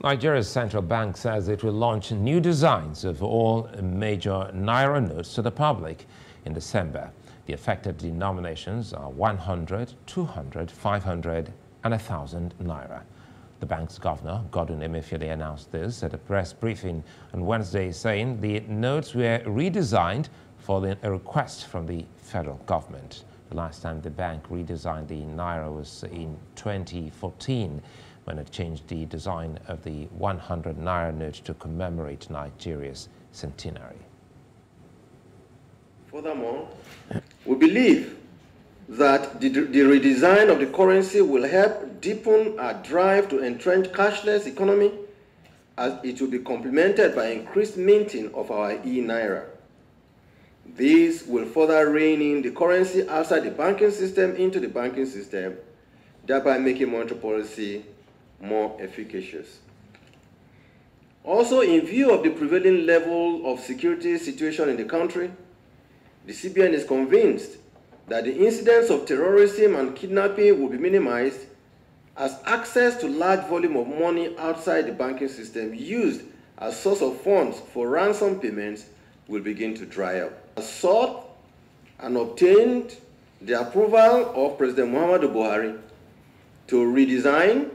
Nigeria's central bank says it will launch new designs of all major Naira notes to the public in December. The affected denominations are 100, 200, 500 and 1,000 Naira. The bank's governor, Godwin announced this at a press briefing on Wednesday, saying the notes were redesigned following a request from the federal government. The last time the bank redesigned the Naira was in 2014, when it changed the design of the 100 Naira note to commemorate Nigeria's centenary. Furthermore, we believe that the redesign of the currency will help deepen our drive to entrench cashless economy, as it will be complemented by increased minting of our e-Naira. This will further rein in the currency outside the banking system into the banking system, thereby making monetary policy more efficacious. Also, in view of the prevailing level of security situation in the country, the CBN is convinced that the incidence of terrorism and kidnapping will be minimized, as access to large volume of money outside the banking system used as source of funds for ransom payments will begin to dry up. Sought and obtained the approval of President Muhammadu Buhari to redesign,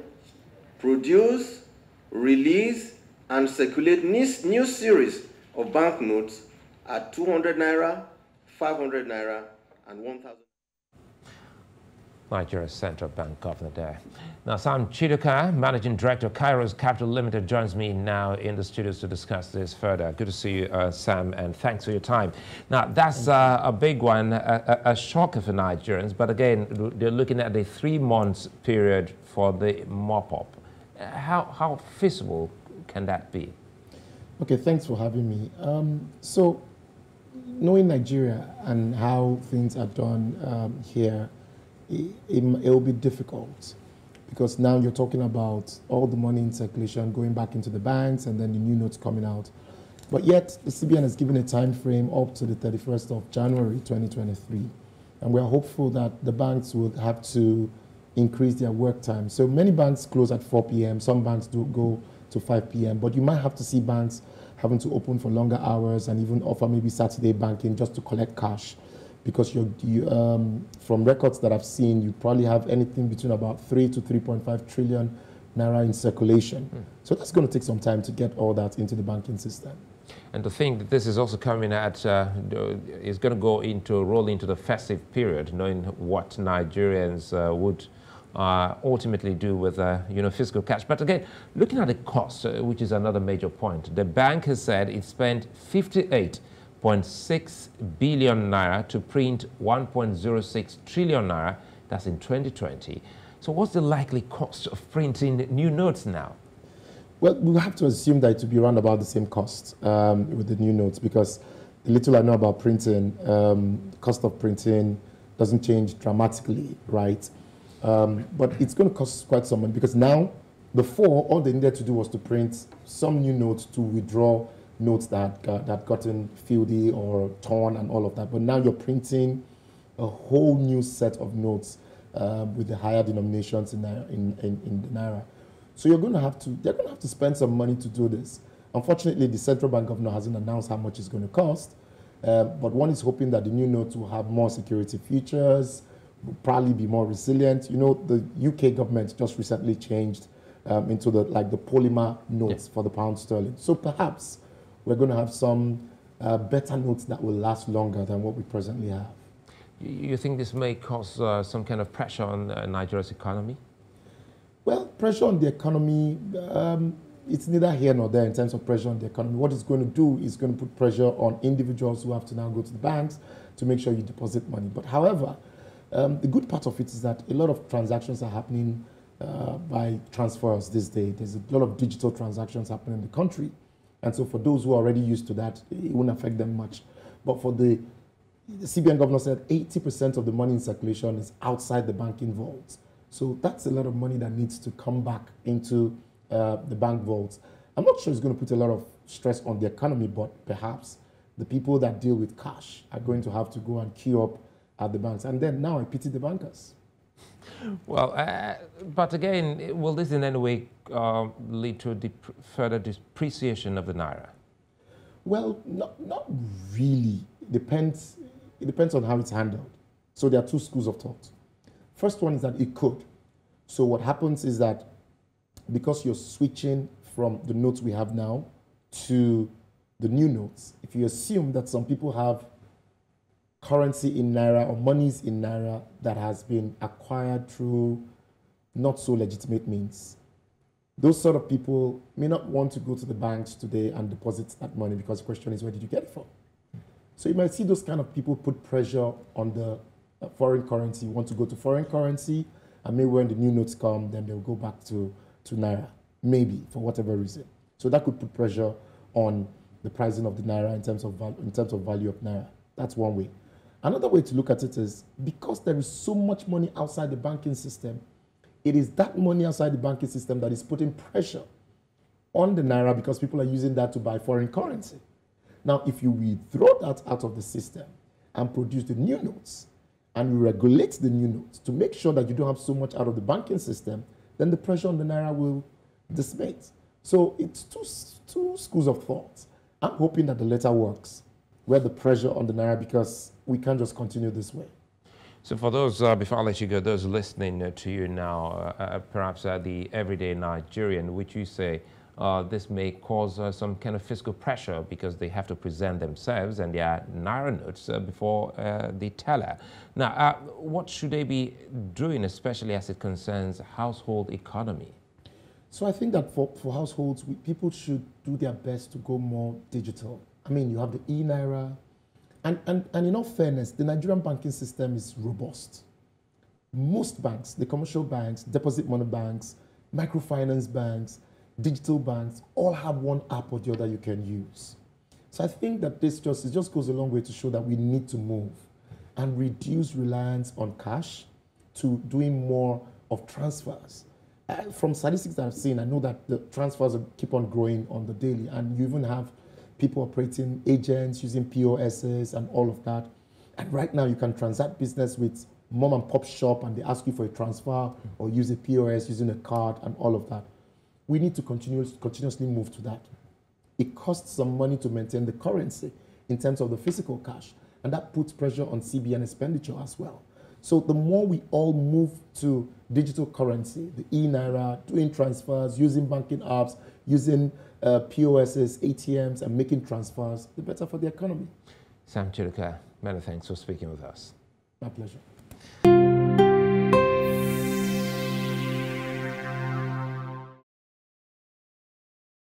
produce, release, and circulate new series of banknotes at 200 Naira, 500 Naira, and 1,000. Nigeria's central bank governor there. Now, Sam Chidoka, managing director of Kairos Capital Limited, joins me now in the studios to discuss this further. Good to see you, Sam, and thanks for your time. Now, that's a big one, a shocker for Nigerians, but again, they're looking at a 3-month period for the mopup. How feasible can that be? Okay, thanks for having me. So, knowing Nigeria and how things are done here, it will be difficult, because now you're talking about all the money in circulation going back into the banks and then the new notes coming out. But yet, the CBN has given a time frame up to the 31st of January 2023. And we are hopeful that the banks will have to increase their work time. So many banks close at 4 p.m., some banks do go to 5 p.m., but you might have to see banks having to open for longer hours and even offer maybe Saturday banking just to collect cash. Because from records that I've seen, you probably have anything between about 3 to 3.5 trillion Naira in circulation. So that's going to take some time to get all that into the banking system. And to think that this is also coming at, is going to roll into the festive period, knowing what Nigerians would ultimately do with fiscal cash. But again, looking at the cost, which is another major point, the bank has said it spent 58.6 billion Naira to print 1.06 trillion Naira. That's in 2020. So what's the likely cost of printing new notes now? Well, we have to assume that it will be around about the same cost with the new notes, because the little I know about printing, cost of printing doesn't change dramatically, right? But it's going to cost quite some money, because now, before, all they needed to do was to print some new notes to withdraw notes that gotten filthy or torn and all of that. But now you're printing a whole new set of notes with the higher denominations in the Naira. So they're going to have to spend some money to do this. Unfortunately, the central bank governor hasn't announced how much it's going to cost. But one is hoping that the new notes will have more security features, will probably be more resilient. You know, the UK government just recently changed into the polymer notes for the pound sterling. So perhaps we're going to have some better notes that will last longer than what we presently have. You think this may cause some kind of pressure on Nigeria's economy? Well, pressure on the economy, it's neither here nor there in terms of pressure on the economy. What it's going to do is going to put pressure on individuals who have to now go to the banks to make sure you deposit money. But however, the good part of it is that a lot of transactions are happening by transfers these days. There's a lot of digital transactions happening in the country. And so for those who are already used to that, it won't affect them much. But for the CBN governor said 80% of the money in circulation is outside the banking vaults. So that's a lot of money that needs to come back into the bank vaults. I'm not sure it's going to put a lot of stress on the economy, but perhaps the people that deal with cash are going to have to go and queue up at the banks. And then now I pity the bankers. Well, but again, will this in any way lead to a further depreciation of the Naira? Well, not really. It depends on how it's handled. So there are two schools of thought. First one is that it could. So what happens is that because you're switching from the notes we have now to the new notes, if you assume that some people have currency in Naira or monies in Naira that has been acquired through not so legitimate means, those sort of people may not want to go to the banks today and deposit that money because the question is, where did you get it from? So you might see those kind of people put pressure on the foreign currency, want to go to foreign currency, and maybe when the new notes come, then they'll go back to Naira, maybe, for whatever reason. So that could put pressure on the pricing of the Naira in terms of value of Naira. That's one way. Another way to look at it is because there is so much money outside the banking system, it is that money outside the banking system that is putting pressure on the Naira because people are using that to buy foreign currency. Now, if you withdraw that out of the system and produce the new notes, and we regulate the new notes to make sure that you don't have so much out of the banking system, then the pressure on the Naira will dissipate. So it's two schools of thought. I'm hoping that the latter works, where the pressure on the Naira, because we can't just continue this way. So for those, before I let you go, those listening to you now, perhaps the everyday Nigerian, which you say this may cause some kind of fiscal pressure because they have to present themselves and their Naira notes before the teller. Now, what should they be doing, especially as it concerns household economy? So I think that for households, people should do their best to go more digital. I mean, you have the e-Naira, and in all fairness, the Nigerian banking system is robust. Most banks, the commercial banks, deposit money banks, microfinance banks, digital banks, all have one app or the other you can use. So I think that it just goes a long way to show that we need to move and reduce reliance on cash to doing more of transfers. From statistics that I've seen, I know that the transfers keep on growing on the daily, and you even have people operating agents using POSs and all of that. And right now you can transact business with mom and pop shop and they ask you for a transfer or use a POS using a card and all of that. We need to continuously move to that. It costs some money to maintain the currency in terms of the physical cash, and that puts pressure on CBN expenditure as well. So the more we all move to digital currency, the e-Naira, doing transfers, using banking apps, using POSs, ATMs, and making transfers, the better for the economy. Sam Chidoka, many thanks for speaking with us. My pleasure.